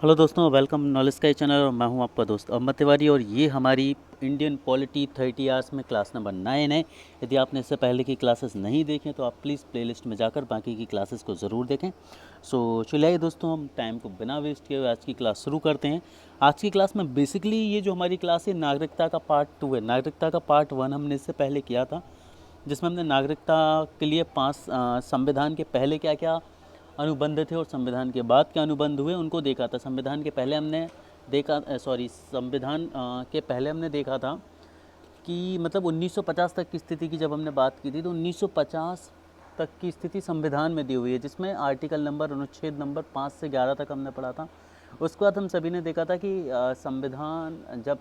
Hello दोस्तों, welcome knowledge sky channel और मैं हूं आपका दोस्त अहमद तिवारी और ये हमारी इंडियन पॉलिटी 30 आवर्स में क्लास नंबर 9 है। यदि आपने इससे पहले की क्लासेस नहीं देखें तो आप प्लीज़ प्लेलिस्ट में जाकर बाकी की क्लासेस को ज़रूर देखें। चलिए दोस्तों, हम टाइम को बिना वेस्ट किए हुए आज की क्लास शुरू करते हैं। आज की क्लास में बेसिकली ये जो हमारी क्लास है नागरिकता का पार्ट 2 है। नागरिकता का पार्ट 1 हमने इससे पहले किया था, जिसमें हमने नागरिकता के लिए 5 संविधान के पहले क्या क्या अनुबंध थे और संविधान के बाद क्या अनुबंध हुए उनको देखा था। संविधान के पहले हमने संविधान के पहले हमने देखा था कि मतलब 1950 तक की स्थिति की जब हमने बात की थी तो 1950 तक की स्थिति संविधान में दी हुई है, जिसमें आर्टिकल नंबर अनुच्छेद नंबर 5 से 11 तक हमने पढ़ा था। उसके बाद हम सभी ने देखा था कि संविधान जब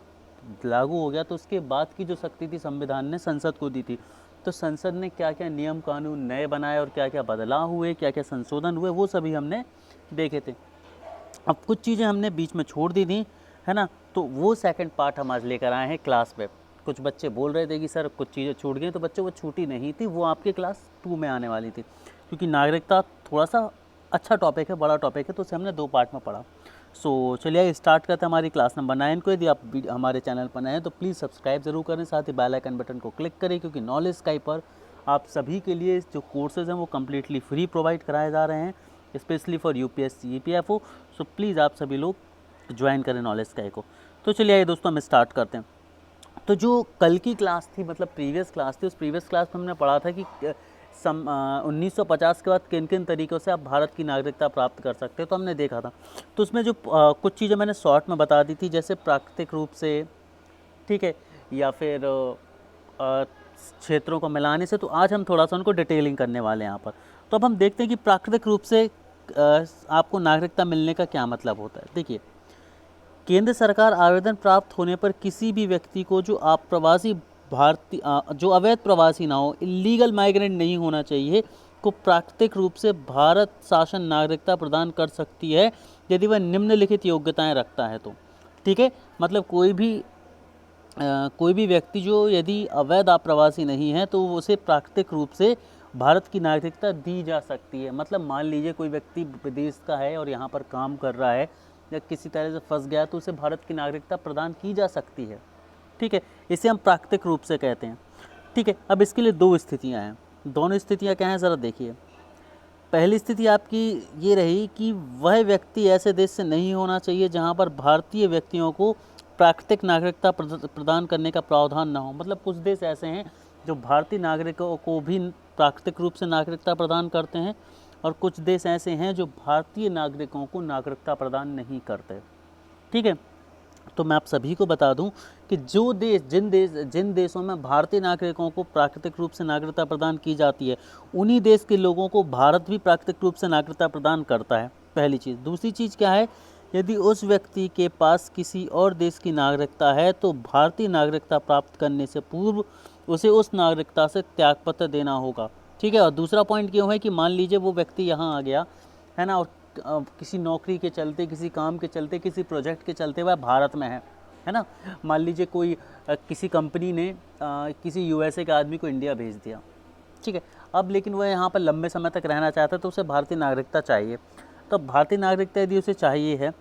लागू हो गया तो उसके बाद की जो शक्ति थी संविधान ने संसद को दी थी। तो संसद ने क्या क्या नियम कानून नए बनाए और क्या क्या बदलाव हुए, क्या क्या संशोधन हुए, वो सभी हमने देखे थे। अब कुछ चीज़ें हमने बीच में छोड़ दी थी, है ना, तो वो सेकंड पार्ट हम आज लेकर आए हैं क्लास में। कुछ बच्चे बोल रहे थे कि सर कुछ चीज़ें छूट गई, तो बच्चों वो छूटी नहीं थी, वो आपके क्लास 2 में आने वाली थी, क्योंकि नागरिकता थोड़ा सा अच्छा टॉपिक है, बड़ा टॉपिक है, तो उसे हमने 2 पार्ट में पढ़ा। चलिए स्टार्ट करते हैं हमारी क्लास नंबर 9 को। यदि आप हमारे चैनल पर नए हैं तो प्लीज़ सब्सक्राइब ज़रूर करें, साथ ही बेल आइकन बटन को क्लिक करें, क्योंकि नॉलेज स्काई पर आप सभी के लिए जो कोर्सेज़ हैं वो कम्प्लीटली फ्री प्रोवाइड कराए जा रहे हैं, specially for UPSC EPFO. So please आप सभी लोग ज्वाइन करें नॉलेज स्काई को। तो चलिए आइए दोस्तों, हम स्टार्ट करते हैं। तो जो कल की क्लास थी, मतलब प्रीवियस क्लास थी, उस प्रीवियस क्लास में हमने पढ़ा था कि 1950 के बाद किन किन तरीक़ों से आप भारत की नागरिकता प्राप्त कर सकते हो, तो हमने देखा था। तो उसमें जो कुछ चीज़ें मैंने शॉर्ट में बता दी थी, जैसे प्राकृतिक रूप से, ठीक है, या फिर क्षेत्रों को मिलाने से, तो आज हम थोड़ा सा उनको डिटेलिंग करने वाले हैं यहाँ पर। तो अब हम देखते हैं कि प्राकृतिक रूप से आपको नागरिकता मिलने का क्या मतलब होता है। देखिए, केंद्र सरकार आवेदन प्राप्त होने पर किसी भी व्यक्ति को जो अप्रवासी भारतीय जो अवैध प्रवासी ना हो, इलीगल माइग्रेंट नहीं होना चाहिए, को प्राकृतिक रूप से भारत शासन नागरिकता प्रदान कर सकती है यदि वह निम्नलिखित योग्यताएं रखता है तो। ठीक है, मतलब कोई भी व्यक्ति जो यदि अवैध आप्रवासी नहीं है तो उसे प्राकृतिक रूप से भारत की नागरिकता दी जा सकती है। मतलब मान लीजिए कोई व्यक्ति विदेश का है और यहाँ पर काम कर रहा है या किसी तरह से फंस गया, तो उसे भारत की नागरिकता प्रदान की जा सकती है। ठीक है, इसे हम प्राकृतिक रूप से कहते हैं। ठीक है, अब इसके लिए 2 स्थितियाँ हैं। दोनों स्थितियाँ क्या हैं, ज़रा देखिए। पहली स्थिति आपकी ये रही कि वह व्यक्ति ऐसे देश से नहीं होना चाहिए जहाँ पर भारतीय व्यक्तियों को प्राकृतिक नागरिकता प्रदान करने का प्रावधान न हो। मतलब कुछ देश ऐसे हैं जो भारतीय नागरिकों को भी प्राकृतिक रूप से नागरिकता प्रदान करते हैं, और कुछ देश ऐसे हैं जो भारतीय नागरिकों को नागरिकता प्रदान नहीं करते। ठीक है, तो मैं आप सभी को बता दूं कि जिन देशों में भारतीय नागरिकों को प्राकृतिक रूप से नागरिकता प्रदान की जाती है, उन्हीं देश के लोगों को भारत भी प्राकृतिक रूप से नागरिकता प्रदान करता है। पहली चीज़। दूसरी चीज़ क्या है, यदि उस व्यक्ति के पास किसी और देश की नागरिकता है तो भारतीय नागरिकता प्राप्त करने से पूर्व उसे उस नागरिकता से त्यागपत्र देना होगा। ठीक है, और दूसरा पॉइंट क्यों है कि मान लीजिए वो व्यक्ति यहाँ आ गया है ना, और किसी नौकरी के चलते, किसी काम के चलते, किसी प्रोजेक्ट के चलते वह भारत में है ना। मान लीजिए कोई किसी कंपनी ने किसी यूएसए के आदमी को इंडिया भेज दिया। ठीक है, अब लेकिन वह यहाँ पर लंबे समय तक रहना चाहता है तो उसे भारतीय नागरिकता चाहिए। तो भारतीय नागरिकता यदि उसे चाहिए है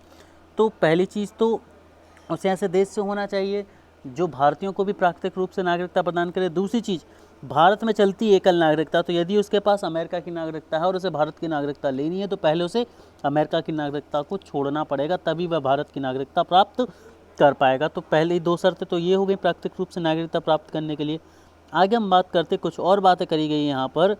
तो पहली चीज़ तो उसे ऐसे देश से होना चाहिए जो भारतीयों को भी प्राकृतिक रूप से नागरिकता प्रदान करे। दूसरी चीज़, भारत में चलती एकल नागरिकता। तो यदि उसके पास अमेरिका की नागरिकता है और उसे भारत की नागरिकता लेनी है तो पहले उसे अमेरिका की नागरिकता को छोड़ना पड़ेगा, तभी वह भारत की नागरिकता प्राप्त कर पाएगा। तो पहली 2 शर्तें तो ये हो गई प्राकृतिक रूप से नागरिकता प्राप्त करने के लिए। आगे हम बात करते, कुछ और बातें करी गई यहाँ पर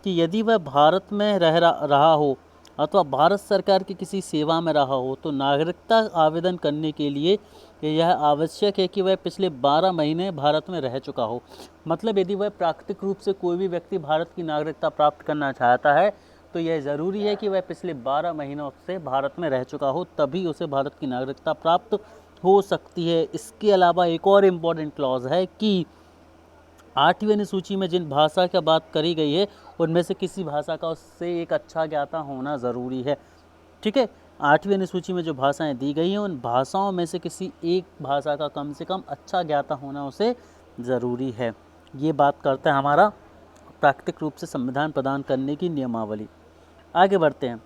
कि यदि वह भारत में रहा हो अथवा भारत सरकार की किसी सेवा में रहा हो तो नागरिकता आवेदन करने के लिए यह आवश्यक है कि वह पिछले 12 महीने भारत में रह चुका हो। मतलब यदि वह प्राकृतिक रूप से कोई भी व्यक्ति भारत की नागरिकता प्राप्त करना चाहता है तो यह ज़रूरी है कि वह पिछले 12 महीनों से भारत में रह चुका हो, तभी उसे भारत की नागरिकता प्राप्त हो सकती है। इसके अलावा एक और इम्पॉर्टेंट क्लॉज है कि 8वीं अनुसूची में जिन भाषा की बात करी गई है उनमें से किसी भाषा का उससे एक अच्छा ज्ञाता होना ज़रूरी है। ठीक है, 8वीं अनुसूची में जो भाषाएं दी गई हैं उन भाषाओं में से किसी एक भाषा का कम से कम अच्छा ज्ञाता होना उसे ज़रूरी है। ये बात करता है हमारा प्राकृतिक रूप से संविधान प्रदान करने की नियमावली। आगे बढ़ते हैं।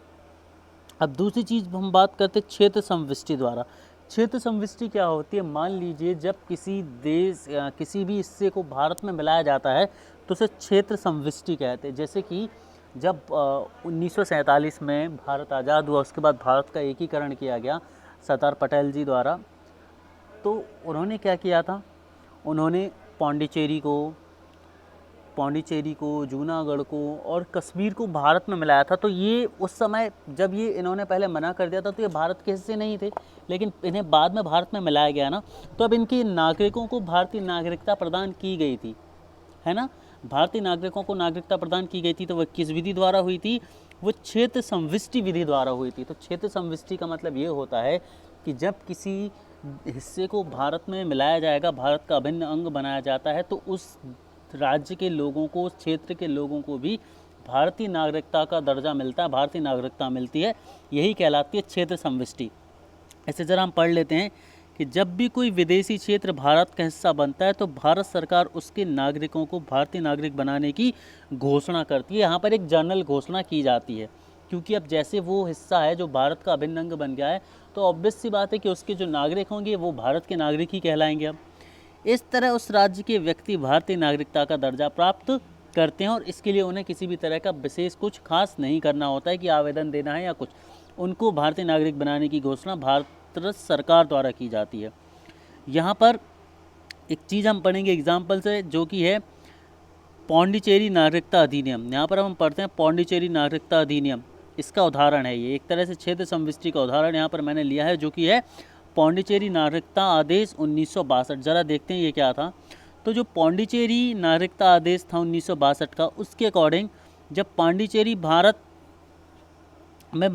अब दूसरी चीज़ हम बात करते हैं क्षेत्र संविष्टि द्वारा। क्षेत्र संविष्टि क्या होती है? मान लीजिए जब किसी देश किसी भी हिस्से को भारत में मिलाया जाता है तो उसे क्षेत्र संविष्टि कहते हैं। जैसे कि जब 1947 में भारत आज़ाद हुआ, उसके बाद भारत का एकीकरण किया गया सरदार पटेल जी द्वारा, तो उन्होंने क्या किया था? उन्होंने पौंडीचेरी को, जूनागढ़ को और कश्मीर को भारत में मिलाया था। तो ये उस समय जब ये इन्होंने पहले मना कर दिया था तो ये भारत के हिस्से नहीं थे, लेकिन इन्हें बाद में भारत में मिलाया गया ना, तो अब इनके नागरिकों को भारतीय नागरिकता प्रदान की गई थी, है ना। भारतीय नागरिकों को नागरिकता प्रदान की गई थी, तो वह किस विधि द्वारा हुई थी? वो क्षेत्र संविष्टि विधि द्वारा हुई थी। तो क्षेत्र संविष्टि का मतलब ये होता है कि जब किसी हिस्से को भारत में मिलाया जाएगा, भारत का अभिन्न अंग बनाया जाता है, तो उस राज्य के लोगों को, उस क्षेत्र के लोगों को भी भारतीय नागरिकता का दर्जा मिलता है, भारतीय नागरिकता मिलती है। यही कहलाती है क्षेत्र संविष्टि। ऐसे जरा हम पढ़ लेते हैं कि जब भी कोई विदेशी क्षेत्र भारत का हिस्सा बनता है तो भारत सरकार उसके नागरिकों को भारतीय नागरिक बनाने की घोषणा करती है। यहाँ पर एक जनरल घोषणा की जाती है, क्योंकि अब जैसे वो हिस्सा है जो भारत का अभिन्न अंग बन गया है, तो ऑब्वियस सी बात है कि उसके जो नागरिक होंगे वो भारत के नागरिक ही कहलाएंगे। अब इस तरह उस राज्य के व्यक्ति भारतीय नागरिकता का दर्जा प्राप्त करते हैं, और इसके लिए उन्हें किसी भी तरह का विशेष कुछ खास नहीं करना होता है कि आवेदन देना है या कुछ। उनको भारतीय नागरिक बनाने की घोषणा भारत सरकार द्वारा की जाती है। यहाँ पर एक चीज़ हम पढ़ेंगे एग्जाम्पल से, जो कि है पौंडीचेरी नागरिकता अधिनियम। यहाँ पर हम पढ़ते हैं पौंडीचेरी नागरिकता अधिनियम, इसका उदाहरण है ये। एक तरह से क्षेत्र संविष्टि का उदाहरण यहाँ पर मैंने लिया है, जो कि है पौंडीचेरी नागरिकता आदेश 1962। ज़रा देखते हैं ये क्या था। तो जो पौंडीचेरी नागरिकता आदेश था 1962 का, उसके अकॉर्डिंग जब पौंडीचेरी भारत में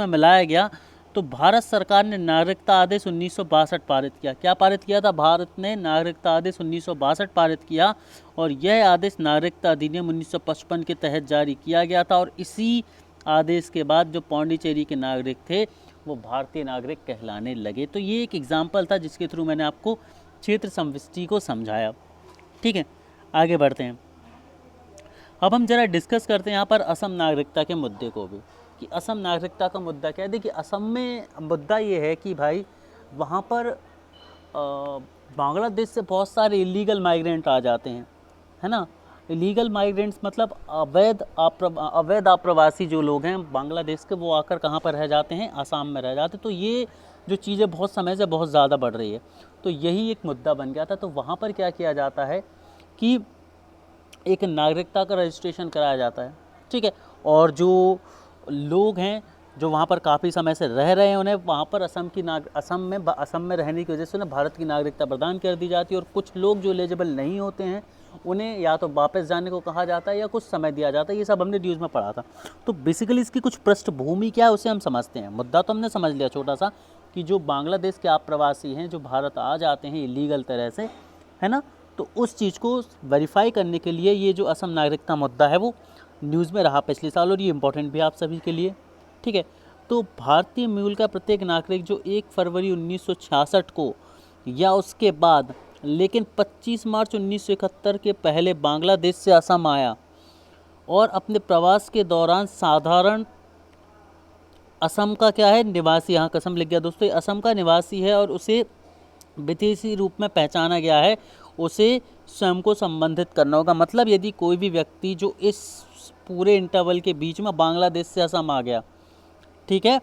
मिलाया गया, तो भारत सरकार ने नागरिकता आदेश 1962 पारित किया। क्या पारित किया था? भारत ने नागरिकता आदेश 1962 पारित किया, और यह आदेश नागरिकता अधिनियम 1955 के तहत जारी किया गया था। और इसी आदेश के बाद जो पौंडीचेरी के नागरिक थे वो भारतीय नागरिक कहलाने लगे। तो ये एक एग्जाम्पल था जिसके थ्रू मैंने आपको क्षेत्र संविष्टि को समझाया। ठीक है, आगे बढ़ते हैं। अब हम जरा डिस्कस करते हैं यहाँ पर असम नागरिकता के मुद्दे को भी, कि असम नागरिकता का मुद्दा क्या है। देखिए, असम में मुद्दा ये है कि भाई वहाँ पर बांग्लादेश से बहुत सारे इलीगल माइग्रेंट आ जाते हैं, है ना। इलीगल माइग्रेंट्स मतलब अवैध आप्रवासी जो लोग हैं बांग्लादेश के, वो आकर कहाँ पर रह जाते हैं? आसाम में रह जाते हैं। तो ये जो चीज़ें बहुत समय से बहुत ज़्यादा बढ़ रही है, तो यही एक मुद्दा बन गया था। तो वहाँ पर क्या किया जाता है कि एक नागरिकता का रजिस्ट्रेशन कराया जाता है, ठीक है। और जो लोग हैं जो वहाँ पर काफ़ी समय से रह रहे हैं, उन्हें वहाँ पर असम में रहने की वजह से उन्हें भारत की नागरिकता प्रदान कर दी जाती है। और कुछ लोग जो एलिजिबल नहीं होते हैं, उन्हें या तो वापस जाने को कहा जाता है या कुछ समय दिया जाता है। ये सब हमने न्यूज़ में पढ़ा था। तो बेसिकली इसकी कुछ पृष्ठभूमि क्या है उसे हम समझते हैं। मुद्दा तो हमने समझ लिया छोटा सा, कि जो बांग्लादेश के आप्रवासी हैं जो भारत आ जाते हैं इलीगल तरह से, है ना, तो उस चीज़ को वेरीफाई करने के लिए ये जो असम नागरिकता मुद्दा है वो न्यूज़ में रहा पिछले साल, और ये इम्पोर्टेंट भी आप सभी के लिए, ठीक है। तो भारतीय मूल का प्रत्येक नागरिक जो 1 फरवरी 1966 को या उसके बाद, लेकिन 25 मार्च 1971 के पहले बांग्लादेश से असम आया और अपने प्रवास के दौरान साधारण असम का क्या है? निवासी, यहाँ कसम लिख गया दोस्तों, असम का निवासी है और उसे विदेशी रूप में पहचाना गया है, उसे स्वयं को संबंधित करना होगा। मतलब यदि कोई भी व्यक्ति जो इस पूरे इंटरवल के बीच में बांग्लादेश से असम आ गया, ठीक है,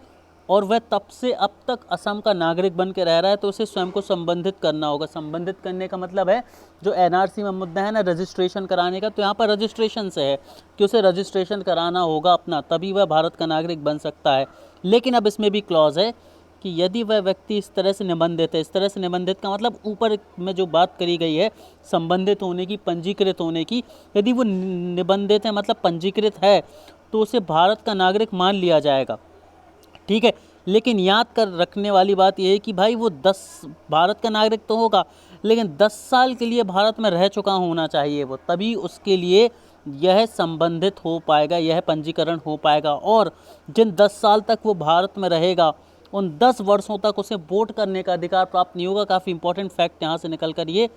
और वह तब से अब तक असम का नागरिक बन के रह रहा है, तो उसे स्वयं को संबंधित करना होगा। संबंधित करने का मतलब है जो एनआरसी में मुद्दा है ना, रजिस्ट्रेशन कराने का, तो यहाँ पर रजिस्ट्रेशन से है कि उसे रजिस्ट्रेशन कराना होगा अपना, तभी वह भारत का नागरिक बन सकता है। लेकिन अब इसमें भी क्लॉज है कि यदि वह व्यक्ति इस तरह से निबंधित है, इस तरह से निबंधित का मतलब ऊपर में जो बात करी गई है संबंधित होने की, पंजीकृत होने की, यदि वो निबंधित है मतलब पंजीकृत है, तो उसे भारत का नागरिक मान लिया जाएगा, ठीक है। लेकिन याद कर रखने वाली बात यह है कि भाई वो भारत का नागरिक तो होगा, लेकिन 10 साल के लिए भारत में रह चुका होना चाहिए वो, तभी उसके लिए यह संबंधित हो पाएगा, यह पंजीकरण हो पाएगा। और जिन 10 साल तक वो भारत में रहेगा, उन 10 वर्षों तक उसे वोट करने का अधिकार प्राप्त नहीं होगा। काफ़ी इंपॉर्टेंट फैक्ट यहाँ से निकल कर ये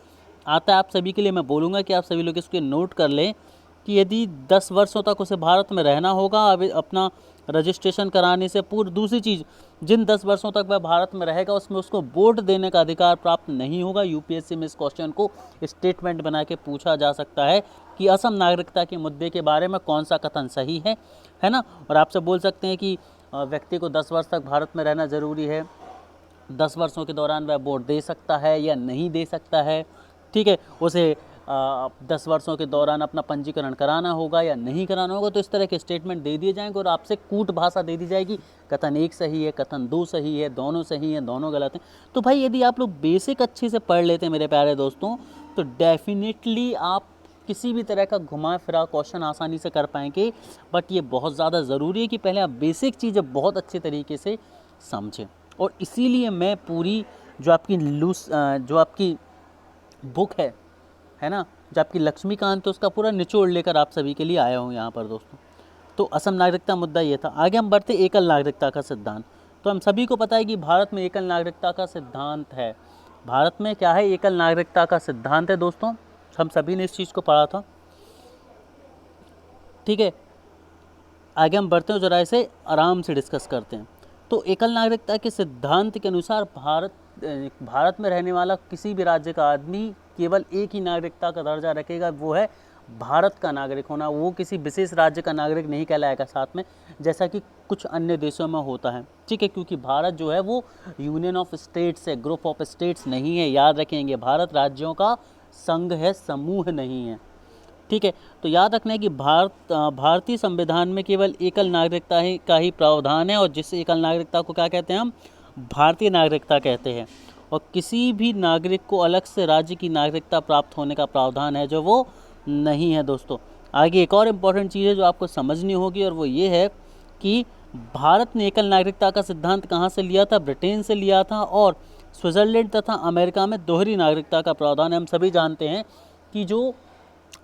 आता है आप सभी के लिए। मैं बोलूँगा कि आप सभी लोग इसको नोट कर लें कि यदि 10 वर्षों तक उसे भारत में रहना होगा, अपना रजिस्ट्रेशन कराने से पूर्व। दूसरी चीज़, जिन 10 वर्षों तक वह भारत में रहेगा उसमें उसको वोट देने का अधिकार प्राप्त नहीं होगा। यूपीएससी में इस क्वेश्चन को स्टेटमेंट बना के पूछा जा सकता है कि असम नागरिकता के मुद्दे के बारे में कौन सा कथन सही है ना। और आपसे बोल सकते हैं कि व्यक्ति को 10 वर्ष तक भारत में रहना ज़रूरी है, 10 वर्षों के दौरान वह वोट दे सकता है या नहीं दे सकता है, ठीक है, उसे 10 वर्षों के दौरान अपना पंजीकरण कराना होगा या नहीं कराना होगा। तो इस तरह के स्टेटमेंट दे दिए जाएंगे और आपसे कूट भाषा दे दी जाएगी, कथन 1 सही है, कथन 2 सही है, दोनों सही हैं, दोनों गलत हैं। तो भाई यदि आप लोग बेसिक अच्छे से पढ़ लेते हैं मेरे प्यारे दोस्तों, तो डेफिनेटली आप किसी भी तरह का घुमा फिरा क्वेश्चन आसानी से कर पाएंगे। बट ये बहुत ज़्यादा ज़रूरी है कि पहले आप बेसिक चीज़ें बहुत अच्छे तरीके से समझें। और इसीलिए मैं पूरी जो आपकी बुक है ना, जो आपकी लक्ष्मीकांत है, उसका पूरा निचोड़ लेकर आप सभी के लिए आया हूँ यहाँ पर दोस्तों। तो असम नागरिकता मुद्दा ये था। आगे हम बढ़ते एकल नागरिकता का सिद्धांत। तो हम सभी को पता है कि भारत में एकल नागरिकता का सिद्धांत है। भारत में क्या है, एकल नागरिकता का सिद्धांत है दोस्तों, हम सभी ने इस चीज़ को पढ़ा था, ठीक है। आगे हम बढ़ते हैं, जरा इसे आराम से डिस्कस करते हैं। तो एकल नागरिकता के सिद्धांत के अनुसार भारत में रहने वाला किसी भी राज्य का आदमी केवल एक ही नागरिकता का दर्जा रखेगा, वो है भारत का नागरिक होना। वो किसी विशेष राज्य का नागरिक नहीं कहलाएगा साथ में, जैसा कि कुछ अन्य देशों में होता है, ठीक है। क्योंकि भारत जो है वो यूनियन ऑफ स्टेट्स है, ग्रुप ऑफ स्टेट्स नहीं है, याद रखेंगे। भारत राज्यों का संघ है, समूह नहीं है, ठीक है। तो याद रखना है कि भारतीय संविधान में केवल एकल नागरिकता का ही प्रावधान है, और जिस एकल नागरिकता को क्या कहते हैं हम, भारतीय नागरिकता कहते हैं। और किसी भी नागरिक को अलग से राज्य की नागरिकता प्राप्त होने का प्रावधान है जो वो नहीं है दोस्तों। आगे एक और इम्पॉर्टेंट चीज़ है जो आपको समझनी होगी, और वो ये है कि भारत ने एकल नागरिकता का सिद्धांत कहाँ से लिया था, ब्रिटेन से लिया था। और स्विट्ज़रलैंड तथा अमेरिका में दोहरी नागरिकता का प्रावधान है। हम सभी जानते हैं कि जो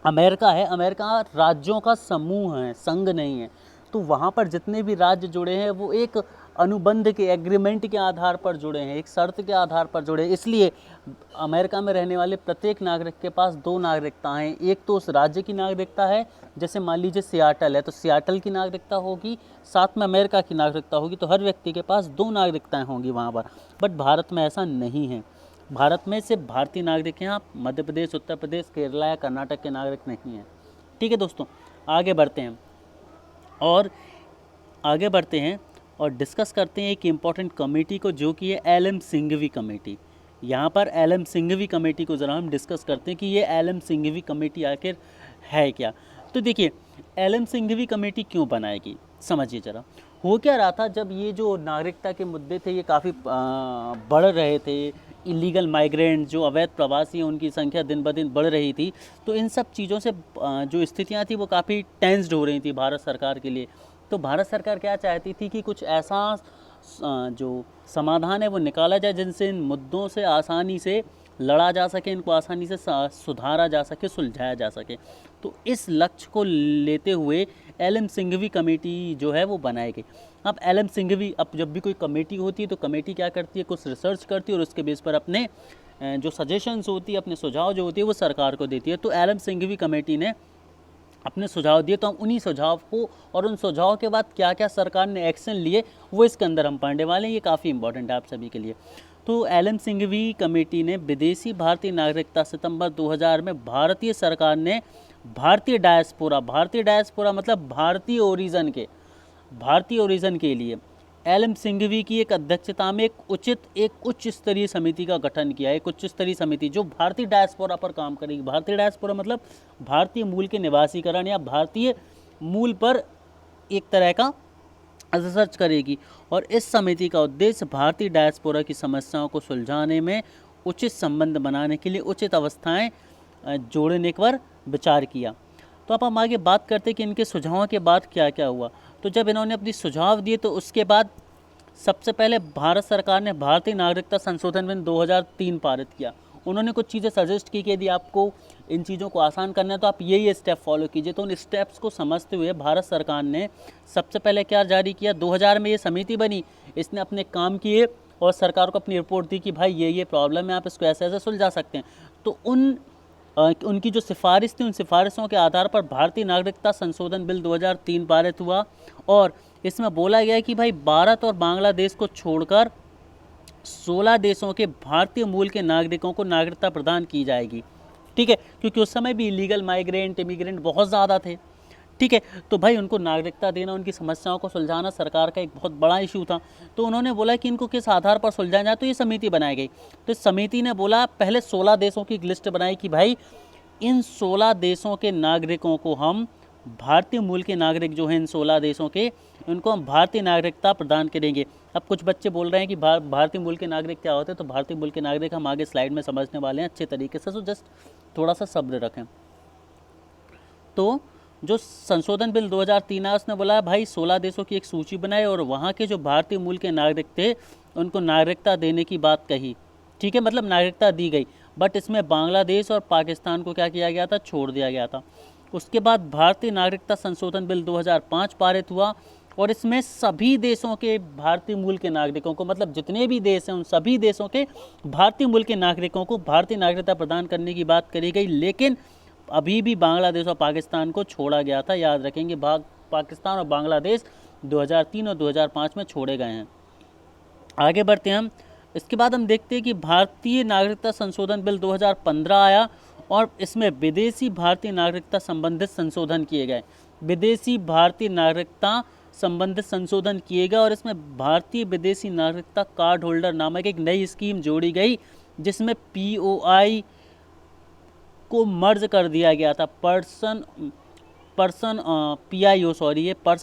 अमेरिका है, अमेरिका राज्यों का समूह है, संघ नहीं है। तो वहाँ पर जितने भी राज्य जुड़े हैं वो एक अनुबंध के, एग्रीमेंट के आधार पर जुड़े हैं, एक शर्त के आधार पर जुड़े हैं। इसलिए अमेरिका में रहने वाले प्रत्येक नागरिक के पास 2 नागरिकताएं हैं। एक तो उस राज्य की नागरिकता है, जैसे मान लीजिए सियाटल है तो सियाटल की नागरिकता होगी, साथ में अमेरिका की नागरिकता होगी। तो हर व्यक्ति के पास 2 नागरिकताएँ होंगी वहाँ पर। बट भारत में ऐसा नहीं है। भारत में सिर्फ भारतीय नागरिक हैं, आप मध्य प्रदेश, उत्तर प्रदेश, केरला या कर्नाटक के नागरिक नहीं हैं, ठीक है दोस्तों। आगे बढ़ते हैं और डिस्कस करते हैं एक इम्पॉर्टेंट कमेटी को, जो कि है एल.एम. सिंघवी कमेटी। यहाँ पर एल.एम. सिंघवी कमेटी को ज़रा हम डिस्कस करते हैं कि ये एल.एम. सिंघवी कमेटी आखिर है क्या। तो देखिए, एल.एम. सिंघवी कमेटी क्यों बनाएगी, समझिए ज़रा। हो क्या रहा था, जब ये जो नागरिकता के मुद्दे थे ये काफ़ी बढ़ रहे थे, इलीगल माइग्रेंट जो अवैध प्रवासी हैं उनकी संख्या दिन ब दिन बढ़ रही थी। तो इन सब चीज़ों से जो स्थितियाँ थी वो काफ़ी टेंस्ड हो रही थी भारत सरकार के लिए। तो भारत सरकार क्या चाहती थी कि कुछ ऐसा जो समाधान है वो निकाला जाए जिनसे इन मुद्दों से आसानी से लड़ा जा सके, इनको आसानी से सुधारा जा सके, सुलझाया जा सके। तो इस लक्ष्य को लेते हुए एल.एम. सिंघवी कमेटी जो है वो बनाई गई। अब एल.एम. सिंघवी, अब जब भी कोई कमेटी होती है तो कमेटी क्या करती है, कुछ रिसर्च करती है और उसके बेस पर अपने जो सजेशंस होती है, अपने सुझाव जो होती है वो सरकार को देती है। तो एल.एम. सिंघवी कमेटी ने अपने सुझाव दिए, तो हम उन्हीं सुझाव को और उन सुझाव के बाद क्या क्या सरकार ने एक्शन लिए वो इसके अंदर हम पढ़ने वाले हैं। ये काफ़ी इंपॉर्टेंट है आप सभी के लिए। तो एल.एम. सिंघवी कमेटी ने विदेशी भारतीय नागरिकता सितंबर 2000 में भारतीय सरकार ने भारतीय डायस्पोरा मतलब भारतीय ओरिजिन के लिए एल.एम. सिंघवी की एक अध्यक्षता में एक उच्च स्तरीय समिति का गठन किया। एक उच्च स्तरीय समिति जो भारतीय डायस्पोरा पर काम करेगी। भारतीय डायस्पोरा मतलब भारतीय मूल के निवासीकरण या भारतीय मूल पर एक तरह का रिसर्च करेगी। और इस समिति का उद्देश्य भारतीय डायस्पोरा की समस्याओं को सुलझाने में उचित संबंध बनाने के लिए उचित अवस्थाएं जोड़ने पर विचार किया। तो अब हम आगे बात करते हैं कि इनके सुझावों के बाद क्या क्या हुआ। तो जब इन्होंने अपनी सुझाव दिए तो उसके बाद सबसे पहले भारत सरकार ने भारतीय नागरिकता संशोधन बिल 2003 पारित किया। उन्होंने कुछ चीज़ें सजेस्ट की कि यदि आपको इन चीज़ों को आसान करना है तो आप ये स्टेप फॉलो कीजिए। तो उन स्टेप्स को समझते हुए भारत सरकार ने सबसे पहले क्या जारी किया, 2000 में ये समिति बनी, इसने अपने काम किए और सरकार को अपनी रिपोर्ट दी कि भाई ये प्रॉब्लम है, आप इसको ऐसे ऐसे सुलझा सकते हैं। तो उनकी जो सिफारिश थी, उन सिफारिशों के आधार पर भारतीय नागरिकता संशोधन बिल 2003 पारित हुआ और इसमें बोला गया है कि भाई भारत और बांग्लादेश को छोड़कर 16 देशों के भारतीय मूल के नागरिकों को नागरिकता प्रदान की जाएगी। ठीक है, क्योंकि उस समय भी इलीगल माइग्रेंट इमिग्रेंट बहुत ज़्यादा थे। ठीक है, तो भाई उनको नागरिकता देना, उनकी समस्याओं को सुलझाना सरकार का एक बहुत बड़ा इशू था। तो उन्होंने बोला कि इनको किस आधार पर सुलझाया जाए, तो ये समिति बनाई गई। तो इस समिति ने बोला, पहले 16 देशों की एक लिस्ट बनाई कि भाई इन 16 देशों के नागरिकों को हम, भारतीय मूल के नागरिक जो हैं इन 16 देशों के, उनको हम भारतीय नागरिकता प्रदान करेंगे। अब कुछ बच्चे बोल रहे हैं कि भारतीय मूल के नागरिक क्या होते हैं, तो भारतीय मूल के नागरिक हम आगे स्लाइड में समझने वाले हैं अच्छे तरीके से, तो जस्ट थोड़ा सा सब्र रखें। तो जो संशोधन बिल 2003 है उसने बोला भाई 16 देशों की एक सूची बनाए और वहाँ के जो भारतीय मूल के नागरिक थे उनको नागरिकता देने की बात कही। ठीक है, मतलब नागरिकता दी गई, बट इसमें बांग्लादेश और पाकिस्तान को क्या किया गया था, छोड़ दिया गया था। उसके बाद भारतीय नागरिकता संशोधन बिल 2005 पारित हुआ और इसमें सभी देशों के भारतीय मूल के नागरिकों को, मतलब जितने भी देश हैं उन सभी देशों के भारतीय मूल के नागरिकों को भारतीय नागरिकता प्रदान करने की बात करी गई। लेकिन अभी भी बांग्लादेश और पाकिस्तान को छोड़ा गया था, याद रखेंगे, पाकिस्तान और बांग्लादेश 2003 और 2005 में छोड़े गए हैं। आगे बढ़ते हैं हम। इसके बाद हम देखते हैं कि भारतीय नागरिकता संशोधन बिल 2015 आया और इसमें विदेशी भारतीय नागरिकता संबंधित संशोधन किए गए। विदेशी भारतीय नागरिकता संबंधित संशोधन किए गए और इसमें भारतीय विदेशी नागरिकता कार्ड होल्डर नामक एक नई स्कीम जोड़ी गई, जिसमें POI को मर्ज कर दिया गया था। पर्सन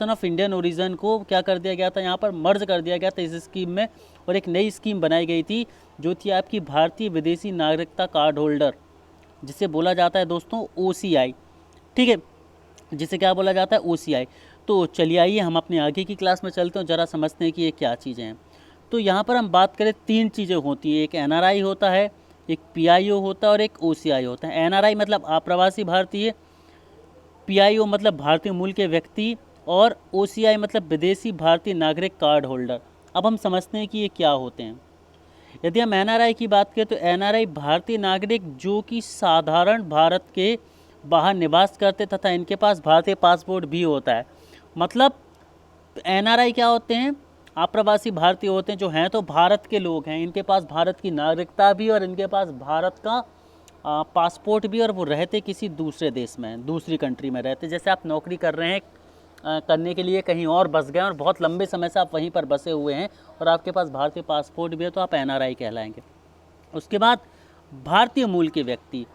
ऑफ इंडियन ओरिजिन को क्या कर दिया गया था, यहाँ पर मर्ज कर दिया गया था इस स्कीम में, और एक नई स्कीम बनाई गई थी जो थी आपकी भारतीय विदेशी नागरिकता कार्ड होल्डर, जिसे बोला जाता है दोस्तों OCI। ठीक है, जिसे क्या बोला जाता है, OCI। तो चलिए आइए हम अपने आगे की क्लास में चलते हैं, जरा समझते हैं कि ये क्या चीज़ें हैं। तो यहाँ पर हम बात करें, 3 चीज़ें होती हैं, एक NRI होता है, एक PIO होता है और एक OCI होता है। NRI मतलब अप्रवासी भारतीय, PIO मतलब भारतीय मूल के व्यक्ति, और OCI मतलब विदेशी भारतीय नागरिक कार्ड होल्डर। अब हम समझते हैं कि ये क्या होते हैं। यदि हम NRI की बात करें तो NRI भारतीय नागरिक जो कि साधारण भारत के बाहर निवास करते तथा इनके पास भारतीय पासपोर्ट भी होता है। मतलब NRI क्या होते हैं, अप्रवासी भारतीय होते हैं, जो हैं तो भारत के लोग हैं, इनके पास भारत की नागरिकता भी और इनके पास भारत का पासपोर्ट भी, और वो रहते किसी दूसरे देश में, दूसरी कंट्री में रहते। जैसे आप नौकरी कर रहे हैं, करने के लिए कहीं और बस गए और बहुत लंबे समय से आप वहीं पर बसे हुए हैं और आपके पास भारतीय पासपोर्ट भी है, तो आप NRI कहलाएंगे। उसके बाद भारतीय मूल के व्यक्ति,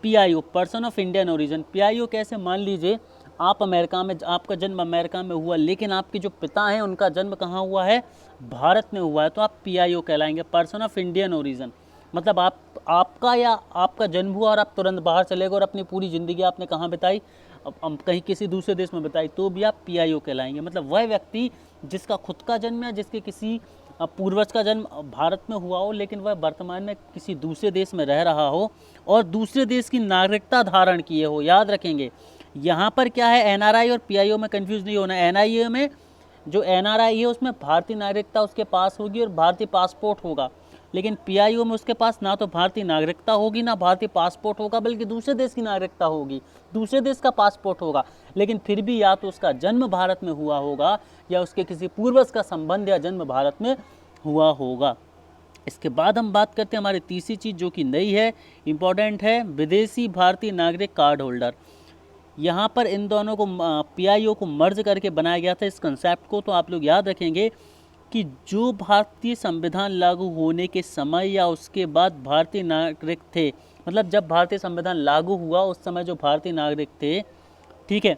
PIO person of Indian origin. PIO कैसे, मान लीजिए आप अमेरिका में, आपका जन्म अमेरिका में हुआ, लेकिन आपके जो पिता हैं उनका जन्म कहाँ हुआ है, भारत में हुआ है, तो आप PIO कहलाएंगे, पर्सन ऑफ इंडियन ओरिजिन। मतलब आपका जन्म हुआ और आप तुरंत बाहर चले गए और अपनी पूरी ज़िंदगी आपने कहाँ बिताई, अब कहीं किसी दूसरे देश में बिताई, तो भी आप PIO कहलाएंगे। मतलब वह व्यक्ति जिसका खुद का जन्म है, जिसके किसी पूर्वज का जन्म भारत में हुआ हो, लेकिन वह वर्तमान में किसी दूसरे देश में रह रहा हो और दूसरे देश की नागरिकता धारण किए हो। याद रखेंगे, यहाँ पर क्या है, NRI और PIO में कंफ्यूज नहीं होना। NIA में जो NRI है उसमें भारतीय नागरिकता उसके पास होगी और भारतीय पासपोर्ट होगा, लेकिन PIO में उसके पास ना तो भारतीय नागरिकता होगी ना भारतीय पासपोर्ट होगा, बल्कि दूसरे देश की नागरिकता होगी, दूसरे देश का पासपोर्ट होगा, लेकिन फिर भी या तो उसका जन्म भारत में हुआ होगा या उसके किसी पूर्वज का संबंध या जन्म भारत में हुआ होगा। इसके बाद हम बात करते हैं हमारी तीसरी चीज़ जो कि नई है, इम्पॉर्टेंट है, विदेशी भारतीय नागरिक कार्ड होल्डर। यहाँ पर इन दोनों को PIO को मर्ज करके बनाया गया था इस कंसेप्ट को। तो आप लोग याद रखेंगे कि जो भारतीय संविधान लागू होने के समय या उसके बाद भारतीय नागरिक थे, मतलब जब भारतीय संविधान लागू हुआ उस समय जो भारतीय नागरिक थे, ठीक है,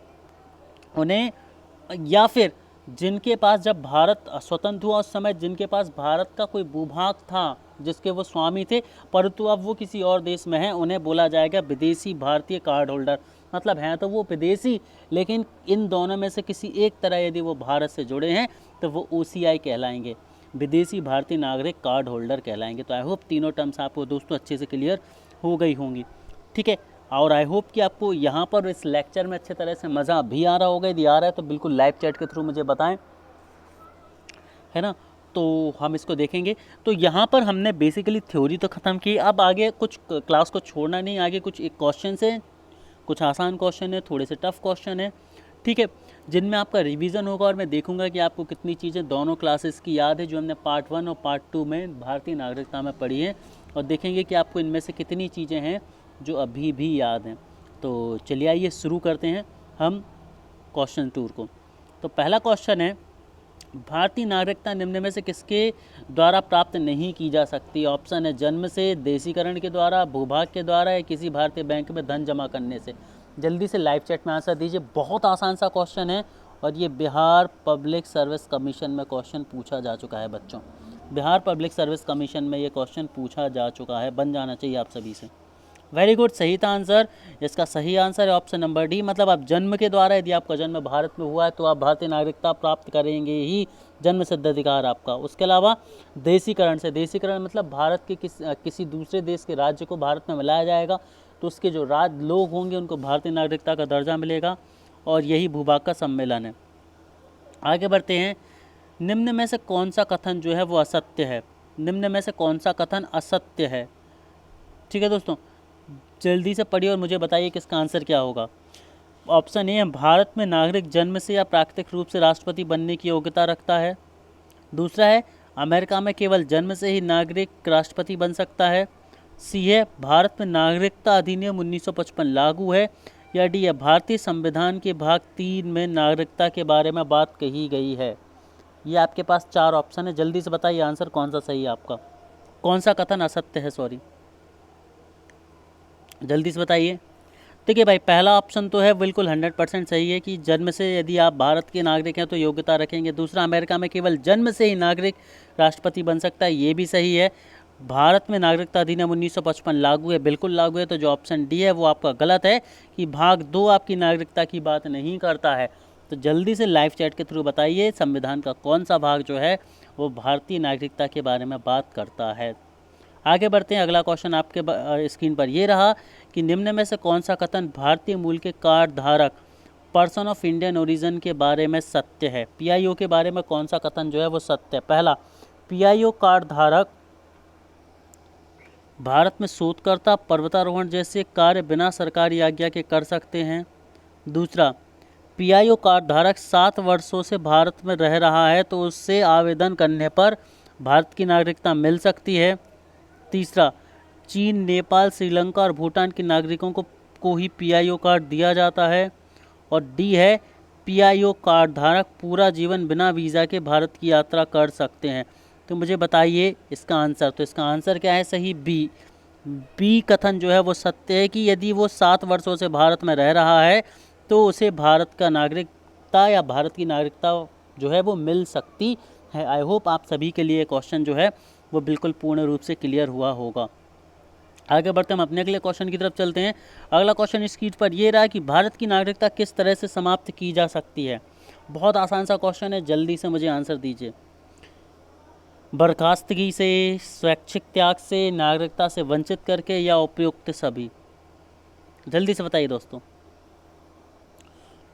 उन्हें, या फिर जिनके पास जब भारत स्वतंत्र हुआ उस समय जिनके पास भारत का कोई भूभाग था जिसके वो स्वामी थे, परंतु अब वो किसी और देश में हैं, उन्हें बोला जाएगा विदेशी भारतीय कार्ड होल्डर। मतलब हैं तो वो विदेशी, लेकिन इन दोनों में से किसी एक तरह यदि वो भारत से जुड़े हैं तो वो OCI कहलाएंगे, विदेशी भारतीय नागरिक कार्ड होल्डर कहलाएंगे। तो आई होप तीनों टर्म्स आपको दोस्तों अच्छे से क्लियर हो गई होंगी। ठीक है, और आई होप कि आपको यहाँ पर इस लेक्चर में अच्छे तरह से मज़ा भी आ रहा होगा। यदि आ रहा है तो बिल्कुल लाइव चैट के थ्रू मुझे बताएं, है ना, तो हम इसको देखेंगे। तो यहाँ पर हमने बेसिकली थ्योरी तो ख़त्म की, अब आगे कुछ क्लास को छोड़ना नहीं, आगे कुछ एक क्वेश्चन है, कुछ आसान क्वेश्चन है, थोड़े से टफ क्वेश्चन है। ठीक है, जिनमें आपका रिवीजन होगा और मैं देखूंगा कि आपको कितनी चीज़ें दोनों क्लासेस की याद है जो हमने पार्ट 1 और पार्ट 2 में भारतीय नागरिकता में पढ़ी है, और देखेंगे कि आपको इनमें से कितनी चीज़ें हैं जो अभी भी याद हैं। तो चलिए आइए शुरू करते हैं हम क्वेश्चन टूर को। तो पहला क्वेश्चन है, भारतीय नागरिकता निम्न में से किसके द्वारा प्राप्त नहीं की जा सकती? ऑप्शन है जन्म से, देशीकरण के द्वारा, भूभाग के द्वारा, या किसी भारतीय बैंक में धन जमा करने से। जल्दी से लाइव चैट में आंसर दीजिए। बहुत आसान सा क्वेश्चन है और ये बिहार पब्लिक सर्विस कमीशन में क्वेश्चन पूछा जा चुका है बच्चों। बिहार पब्लिक सर्विस कमीशन में ये क्वेश्चन पूछा जा चुका है, बन जाना चाहिए आप सभी से। वेरी गुड, सही था आंसर। इसका सही आंसर है ऑप्शन नंबर डी, मतलब आप जन्म के द्वारा, यदि आपका जन्म भारत में हुआ है तो आप भारतीय नागरिकता प्राप्त करेंगे ही, जन्म सिद्ध अधिकार आपका। उसके अलावा देशीकरण से, देशीकरण मतलब भारत के किसी दूसरे देश के राज्य को भारत में मिलाया जाएगा तो उसके जो लोग होंगे उनको भारतीय नागरिकता का दर्जा मिलेगा, और यही भूभाग का सम्मेलन है। आगे बढ़ते हैं, निम्न में से कौन सा कथन जो है वो असत्य है? निम्न में से कौन सा कथन असत्य है? ठीक है दोस्तों, जल्दी से पढ़िए और मुझे बताइए कि इसका आंसर क्या होगा। ऑप्शन ए है, भारत में नागरिक जन्म से या प्राकृतिक रूप से राष्ट्रपति बनने की योग्यता रखता है। दूसरा है, अमेरिका में केवल जन्म से ही नागरिक राष्ट्रपति बन सकता है। सी है, भारत में नागरिकता अधिनियम 1955 लागू है। या डी है, भारतीय संविधान के भाग 3 में नागरिकता के बारे में बात कही गई है। ये आपके पास 4 ऑप्शन है, जल्दी से बताइए आंसर कौन सा सही है आपका, कौन सा कथन असत्य है, सॉरी, जल्दी से बताइए। ठीक है भाई, पहला ऑप्शन तो है बिल्कुल 100% सही है कि जन्म से यदि आप भारत के नागरिक हैं तो योग्यता रखेंगे। दूसरा, अमेरिका में केवल जन्म से ही नागरिक राष्ट्रपति बन सकता है, ये भी सही है। भारत में नागरिकता अधिनियम 1955 लागू है, बिल्कुल लागू है। तो जो ऑप्शन डी है वो आपका गलत है कि भाग 2 आपकी नागरिकता की बात नहीं करता है। तो जल्दी से लाइव चैट के थ्रू बताइए संविधान का कौन सा भाग जो है वो भारतीय नागरिकता के बारे में बात करता है। आगे बढ़ते हैं, अगला क्वेश्चन आपके स्क्रीन पर ये रहा कि निम्न में से कौन सा कथन भारतीय मूल के कार्ड धारक पर्सन ऑफ इंडियन ओरिजिन के बारे में सत्य है? पीआईओ के बारे में कौन सा कथन जो है वो सत्य है? पहला, पीआईओ कार्ड धारक भारत में शोधकर्ता, पर्वतारोहण जैसे कार्य बिना सरकारी आज्ञा के कर सकते हैं। दूसरा, पीआईओ कार्ड धारक 7 वर्षों से भारत में रह रहा है तो उससे आवेदन करने पर भारत की नागरिकता मिल सकती है। तीसरा, चीन, नेपाल, श्रीलंका और भूटान के नागरिकों को ही पीआईओ कार्ड दिया जाता है। और डी है, पीआईओ कार्ड धारक पूरा जीवन बिना वीज़ा के भारत की यात्रा कर सकते हैं। तो मुझे बताइए इसका आंसर। तो इसका आंसर क्या है सही? बी कथन जो है वो सत्य है कि यदि वो 7 वर्षों से भारत में रह रहा है तो उसे भारत का नागरिकता या भारत की नागरिकता जो है वो मिल सकती है। आई होप आप सभी के लिए क्वेश्चन जो है वो बिल्कुल पूर्ण रूप से क्लियर हुआ होगा। आगे बढ़ते हम अपने अगले क्वेश्चन की तरफ चलते हैं। अगला क्वेश्चन इस स्क्रीन पर ये रहा कि भारत की नागरिकता किस तरह से समाप्त की जा सकती है? बहुत आसान सा क्वेश्चन है, जल्दी से मुझे आंसर दीजिए। बर्खास्तगी से, स्वैच्छिक त्याग से, नागरिकता से वंचित करके, या उपयुक्त सभी? जल्दी से बताइए दोस्तों।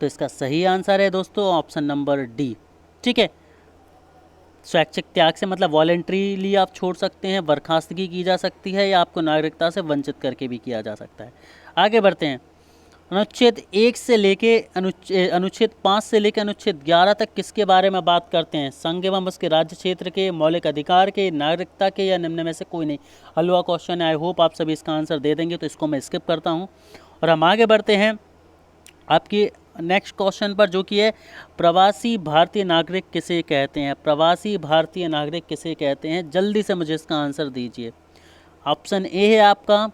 तो इसका सही आंसर है दोस्तों ऑप्शन नंबर डी। ठीक है, स्वैच्छिक त्याग से मतलब वॉलेंट्रीली आप छोड़ सकते हैं, बर्खास्तगी की जा सकती है, या आपको नागरिकता से वंचित करके भी किया जा सकता है। आगे बढ़ते हैं, अनुच्छेद 1 से लेके अनुच्छेद 5 से लेकर अनुच्छेद 11 तक किसके बारे में बात करते हैं? संघ एवं उसके राज्य क्षेत्र के, मौलिक अधिकार के, नागरिकता के, या निम्न में से कोई नहीं? हलवा क्वेश्चन है, आई होप आप सभी इसका आंसर दे देंगे, तो इसको मैं स्किप करता हूँ और हम आगे बढ़ते हैं आपकी नेक्स्ट क्वेश्चन पर, जो कि है प्रवासी भारतीय नागरिक किसे कहते हैं? प्रवासी भारतीय नागरिक किसे कहते हैं? जल्दी से मुझे इसका आंसर दीजिए। ऑप्शन ए है आपका,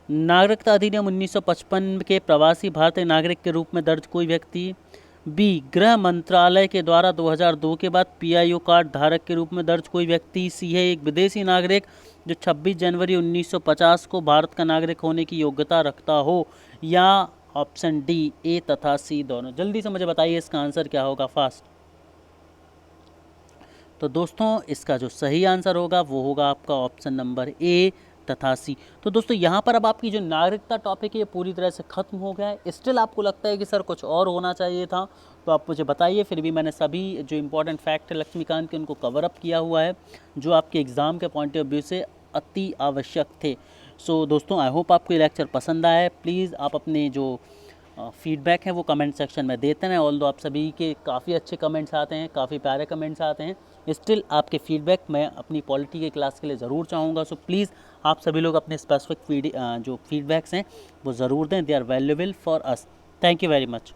नागरिकता अधिनियम 1955 के प्रवासी भारतीय नागरिक के रूप में दर्ज कोई व्यक्ति। बी, गृह मंत्रालय के द्वारा 2002 के बाद पीआईओ कार्ड धारक के रूप में दर्ज कोई व्यक्ति। सी है, एक विदेशी नागरिक जो 26 जनवरी 1950 को भारत का नागरिक होने की योग्यता रखता हो। या ऑप्शन डी, ए तथा सी दोनों? जल्दी से मुझे बताइए इसका आंसर क्या होगा, फास्ट। तो दोस्तों इसका जो सही आंसर होगा वो होगा आपका ऑप्शन नंबर ए तथा सी। तो दोस्तों यहाँ पर अब आपकी जो नागरिकता टॉपिक है ये पूरी तरह से ख़त्म हो गया है। स्टिल आपको लगता है कि सर कुछ और होना चाहिए था तो आप मुझे बताइए, फिर भी मैंने सभी जो इंपॉर्टेंट फैक्ट है लक्ष्मीकांत के उनको कवर अप किया हुआ है जो आपके एग्ज़ाम के पॉइंट ऑफ व्यू से अति आवश्यक थे। सो दोस्तों आई होप आपको ये लेक्चर पसंद आया है। प्लीज़ आप अपने जो फीडबैक है वो कमेंट सेक्शन में देते हैं। ऑल्दो आप सभी के काफ़ी अच्छे कमेंट्स आते हैं, काफ़ी प्यारे कमेंट्स आते हैं, स्टिल आपके फीडबैक मैं अपनी पॉलिटी के क्लास के लिए ज़रूर चाहूँगा। सो प्लीज़ आप सभी लोग अपने स्पेसिफिक जो फीडबैक्स हैं वो ज़रूर दें, they are valuable for us. Thank you very much.